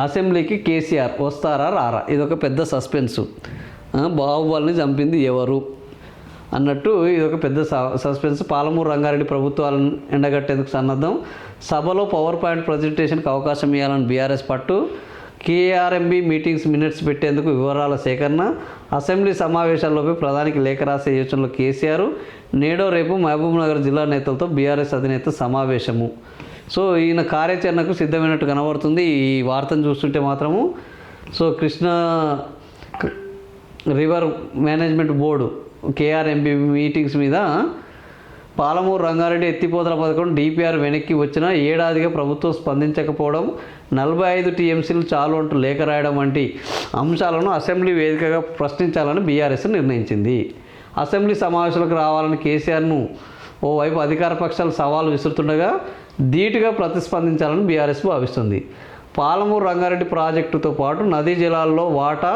అసెంబ్లీకి కేసీఆర్ వస్తారా రారా, ఇదొక పెద్ద సస్పెన్సు. బాహుబలిని చంపింది ఎవరు అన్నట్టు ఇదొక పెద్ద సస్పెన్స్. పాలమూరు రంగారెడ్డి ప్రభుత్వాలను ఎండగట్టేందుకు సన్నద్ధం. సభలో పవర్ పాయింట్ ప్రజెంటేషన్కి అవకాశం ఇవ్వాలని బీఆర్ఎస్ పట్టు. కేఆర్ఎంబీ మీటింగ్స్ మినిట్స్ పెట్టేందుకు వివరాల సేకరణ. అసెంబ్లీ సమావేశాల్లోపై ప్రధానికి లేఖ రాసే యోచనలో కేసీఆర్. నేడో రేపు మహబూబ్నగర్ జిల్లా నేతలతో బీఆర్ఎస్ అధినేత సమావేశము. సో ఈయన కార్యాచరణకు సిద్ధమైనట్టు కనబడుతుంది ఈ వార్తను చూస్తుంటే మాత్రము. So Krishna river management board KRMB meetings మీద పాలమూరు రంగారెడ్డి ఎత్తిపోతల పథకం డిపిఆర్ వెనక్కి వచ్చిన ఏడాదిగా ప్రభుత్వం స్పందించకపోవడం, 45 టీఎంసీలు చాలు అంటూ లేఖ రాయడం వంటి అంశాలను అసెంబ్లీ వేదికగా ప్రశ్నించాలని బీఆర్ఎస్ నిర్ణయించింది. అసెంబ్లీ సమావేశాలకు రావాలని కేసీఆర్ను ఓవైపు అధికార పక్షాలు సవాలు విసురుతుండగా ధీటుగా ప్రతిస్పందించాలని బీఆర్ఎస్ భావిస్తుంది. పాలమూరు రంగారెడ్డి ప్రాజెక్టుతో పాటు నదీ జలాల్లో వాటా,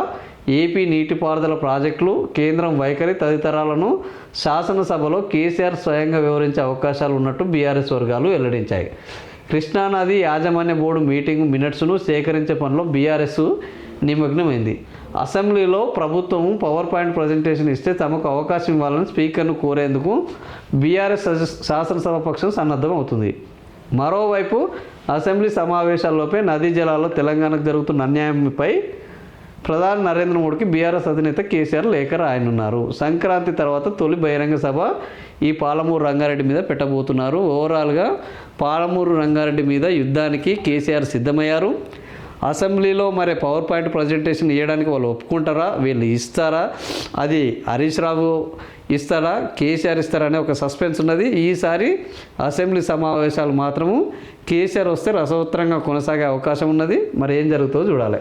ఏపీ నీటిపారుదల ప్రాజెక్టులు, కేంద్రం వైఖరి తదితరాలను శాసనసభలో కేసీఆర్ స్వయంగా వివరించే అవకాశాలు ఉన్నట్టు బీఆర్ఎస్ వర్గాలు వెల్లడించాయి. కృష్ణానది యాజమాన్య బోర్డు మీటింగ్ మినిట్స్ను సేకరించే పనిలో బీఆర్ఎస్ నిమగ్నమైంది. అసెంబ్లీలో ప్రభుత్వం పవర్ పాయింట్ ప్రజెంటేషన్ ఇస్తే తమకు అవకాశం ఇవ్వాలని స్పీకర్ను కోరేందుకు బీఆర్ఎస్ శాసనసభ పక్షం సన్నద్ధం అవుతుంది. మరోవైపు అసెంబ్లీ సమావేశాల్లోపై నదీ జలాల్లో తెలంగాణకు జరుగుతున్న అన్యాయంపై ప్రధాని నరేంద్ర మోడీకి బీఆర్ఎస్ అధినేత కేసీఆర్ లేఖ రాయనున్నారు. సంక్రాంతి తర్వాత తొలి బహిరంగ సభ ఈ పాలమూరు రంగారెడ్డి మీద పెట్టబోతున్నారు. ఓవరాల్గా పాలమూరు రంగారెడ్డి మీద యుద్ధానికి కేసీఆర్ సిద్ధమయ్యారు. అసెంబ్లీలో మరి పవర్ పాయింట్ ప్రజెంటేషన్ ఇవ్వడానికి వాళ్ళు ఒప్పుకుంటారా, వీళ్ళు ఇస్తారా, అది హరీష్ రావు ఇస్తారా, కేసీఆర్ ఇస్తారా అనే ఒక సస్పెన్స్ ఉన్నది. ఈసారి అసెంబ్లీ సమావేశాలు మాత్రము కేసీఆర్ వస్తే రసవత్తరంగా కొనసాగే అవకాశం ఉన్నది. మరి ఏం జరుగుతుందో చూడాలి.